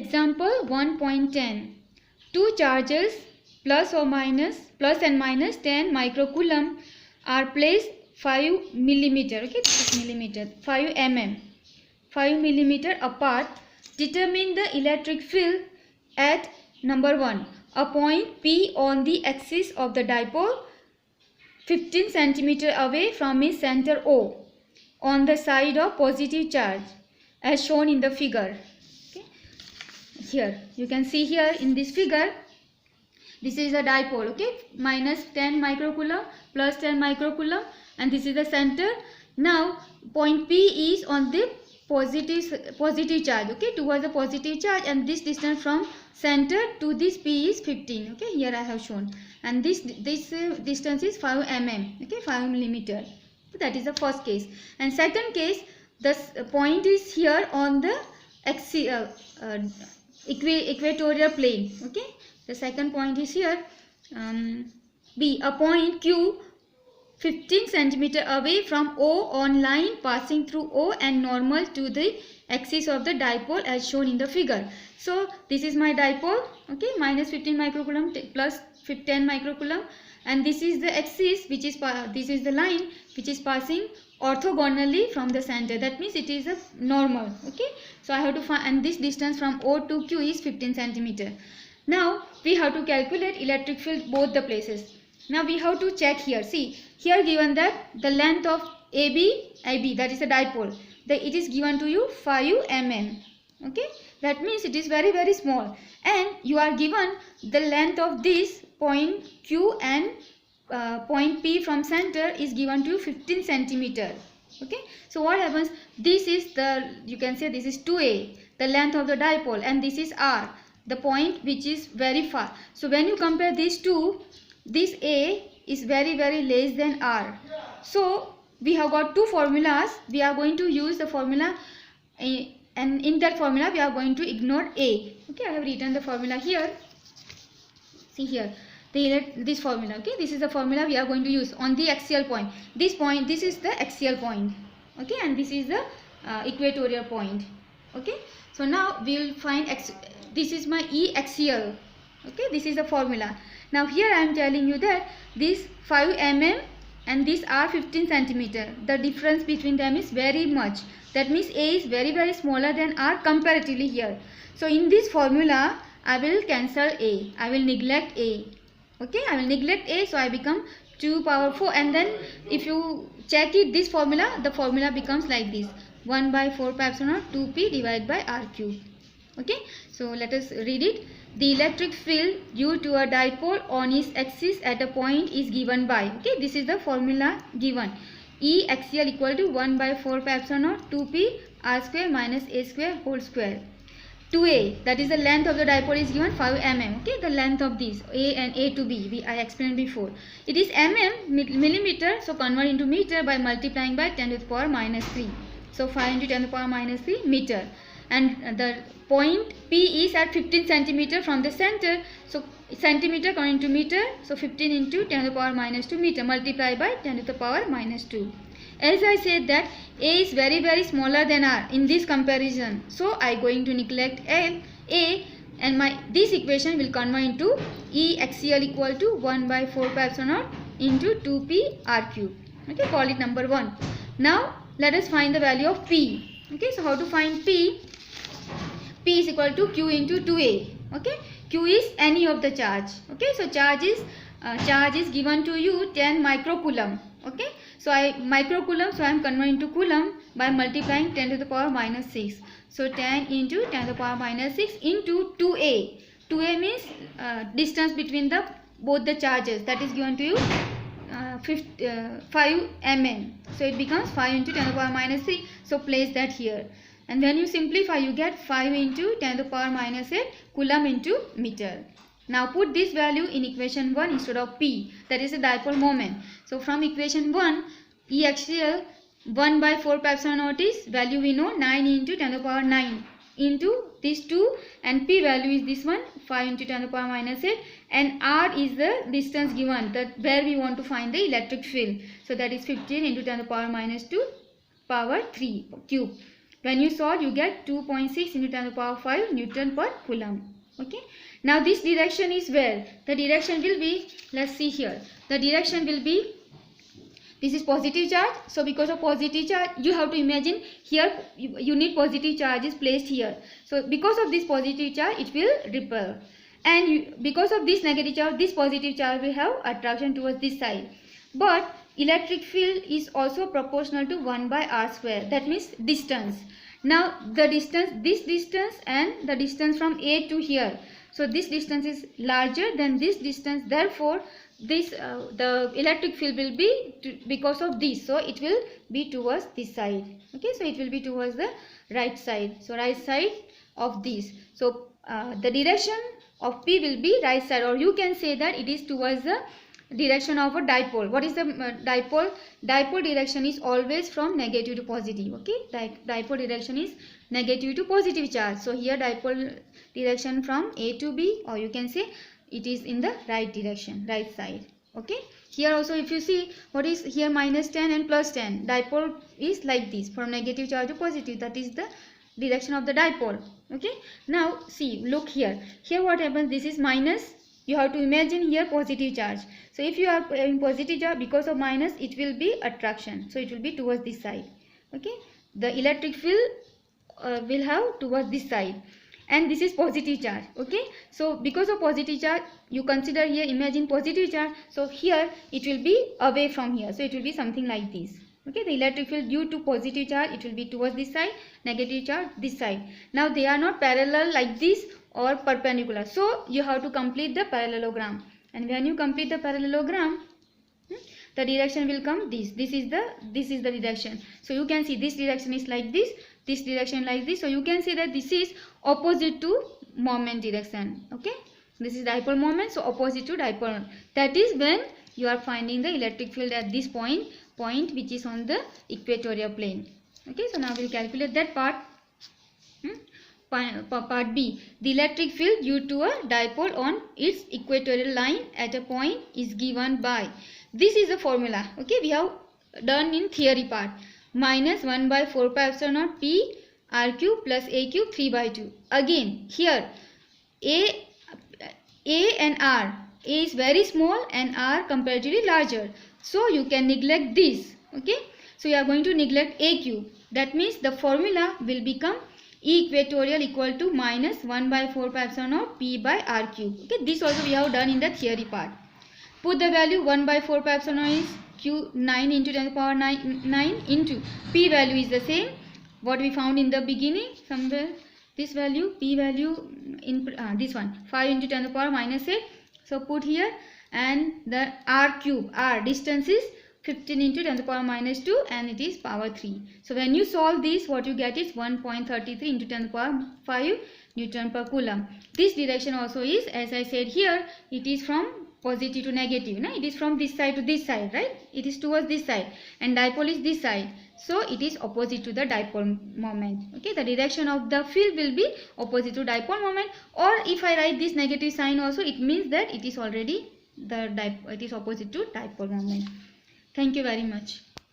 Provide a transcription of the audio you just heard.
Example 1.10. Two charges plus and minus 10 microcoulomb are placed 5 millimeter. Okay, this is millimeter. 5 millimeter apart. Determine the electric field at number 1. A point P on the axis of the dipole 15 centimeter away from its center O on the side of positive charge as shown in the figure. Okay. Here you can see here in this figure, this is a dipole, okay, minus 10 microcoulomb plus 10 microcoulomb, and this is the center. Now point P is on the positive charge, okay, towards the positive charge, and this distance from center to this P is 15. Okay, here I have shown, and this distance is 5 mm, okay, 5 millimeter. So that is the first case. And second case, the point is here on the equatorial plane. Okay, the second point is here. B, a point Q 15 centimeter away from O on line passing through O and normal to the axis of the dipole as shown in the figure. So this is my dipole, okay, minus 15 microcoulomb plus 10 microcoulomb, and this is the axis, which is this is the line which is passing orthogonally from the center. That means it is a normal. Okay, so I have to find, and this distance from O to Q is 15 centimeter. Now we have to calculate electric field both the places. Now we have to check here. See, here given that the length of AB, that is a dipole, it is given to you 5 mm. Okay, that means it is very, very small, and you are given the length of this point Q and point P from center is given to you 15 centimeter. Okay, so what happens? This is the, you can say this is 2A, the length of the dipole, and this is R, the point which is very far. So when you compare these two, this A is very, very less than R. So we have got two formulas. We are going to use the formula, and in that formula we are going to ignore A. Okay, I have written the formula here. See here, this formula. Okay, this is the formula we are going to use on the axial point. This is the axial point. Okay, and this is the equatorial point. Okay, so now we will find this is my E axial. Okay, this is the formula. Now here I am telling you that this 5 mm and this are 15 centimeter. The difference between them is very much. That means A is very, very smaller than R comparatively here. So in this formula I will cancel A. I will neglect A. Okay, I will neglect A, so I become 2 power 4, and then if you check it, this formula, the formula becomes like this: 1 by 4 pi epsilon naught 2p divided by R cube. Okay, so let us read it. The electric field due to a dipole on its axis at a point is given by, okay, this is the formula given. E axial equal to 1 by 4 pi epsilon naught 2p R square minus A square whole square. 2A, that is the length of the dipole, is given 5 mm. Okay, the length of these A and A to B, I explained before. It is millimeter, so convert into meter by multiplying by 10 to the power minus 3. So 5 into 10 to the power minus 3 meter. And the point P is at 15 centimeter from the center, so centimeter converted into meter, so 15 into 10 to the power minus 2 meter, multiply by 10 to the power minus 2. As I said that A is very, very smaller than R in this comparison, so I going to neglect A, and this equation will convert into E axial equal to 1 by 4 pi epsilon naught into 2p R cube. Okay, call it number 1. Now let us find the value of P. Okay, so how to find P? P is equal to Q into 2A. Okay, Q is any of the charge. Okay, so charge is given to you 10 microcoulomb. Okay, so microcoulomb, so I am converting to coulomb by multiplying 10 to the power minus 6. So 10 into 10 to the power minus 6 into 2A. 2A means distance between both the charges, that is given to you 5 mm. So it becomes 5 into 10 to the power minus 3. So place that here. And when you simplify, you get 5 into 10 to the power minus 8 coulomb into meter. Now put this value in equation 1 instead of P, that is the dipole moment. So from equation 1, E axial 1 by 4 pi epsilon naught is value we know 9 into 10 to the power 9 into these 2, and P value is this one 5 into 10 to the power minus 8, and R is the distance given, that where we want to find the electric field. So that is 15 into 10 to the power minus 2 power 3 cube. When you solve, you get 2.6 into 10 to the power 5 Newton per Coulomb. Okay. Now this direction is where? The direction will be, let's see here. The direction will be, this is positive charge. So because of positive charge, you have to imagine here you need positive charge is placed here. So because of this positive charge, it will repel. And because of this negative charge, this positive charge will have attraction towards this side. But electric field is also proportional to 1 by r square. That means distance. Now the distance, this distance and the distance from A to here. So this distance is larger than this distance. Therefore, this the electric field will be because of this. So it will be towards this side. Okay, so it will be towards the right side. So right side of this. So the direction of P will be right side, or you can say that it is towards the direction of a dipole. What is the dipole? Dipole direction is always from negative to positive. Okay, dipole direction is negative to positive charge. So here dipole direction from A to B, or you can say it is in the right direction, right side. Okay, here also if you see, what is here, minus 10 and plus 10. Dipole is like this, from negative charge to positive. That is the direction of the dipole. Okay, now see, look here. Here what happens? This is minus. You have to imagine here positive charge. So if you are having positive charge, because of minus, it will be attraction. So it will be towards this side. Okay, the electric field will have towards this side. And this is positive charge. Okay, so because of positive charge, you consider here, imagine positive charge. So here it will be away from here. So it will be something like this. Okay, the electric field due to positive charge, it will be towards this side, negative charge this side. Now they are not parallel like this or perpendicular. So you have to complete the parallelogram. And when you complete the parallelogram, the direction will come this. This is the direction. So you can see this direction is like this, this direction like this. So you can say that this is opposite to moment direction. Okay, this is dipole moment, so opposite to dipole. That is when you are finding the electric field at this point which is on the equatorial plane. Okay, so now we'll calculate that part. Part B, the electric field due to a dipole on its equatorial line at a point is given by, this is the formula. Okay, we have done in theory part, minus 1 by 4 pi epsilon naught P r cube plus a cube 3 by 2. Again here A and R, A is very small and R comparatively larger, so you can neglect this. Okay, so you are going to neglect a cube. That means the formula will become equatorial equal to minus 1 by 4 pi epsilon naught P by r cube. Okay, this also we have done in the theory part. Put the value 1 by 4 pi epsilon naught is Q 9 into 10 to the power 9 into P value is the same what we found in the beginning somewhere. This value, P value in this one, 5 into 10 to the power minus 8. So put here, and the r cube, r distance is 15 into 10 to the power minus 2 and it is power 3. So when you solve this, what you get is 1.33 into 10 to the power 5 Newton per Coulomb. This direction also is, as I said here, it is from positive to negative. It is from this side to this side, right? It is towards this side, and dipole is this side. So it is opposite to the dipole moment. Okay, the direction of the field will be opposite to dipole moment. Or if I write this negative sign also, it means that it is already it is opposite to dipole moment. Thank you very much.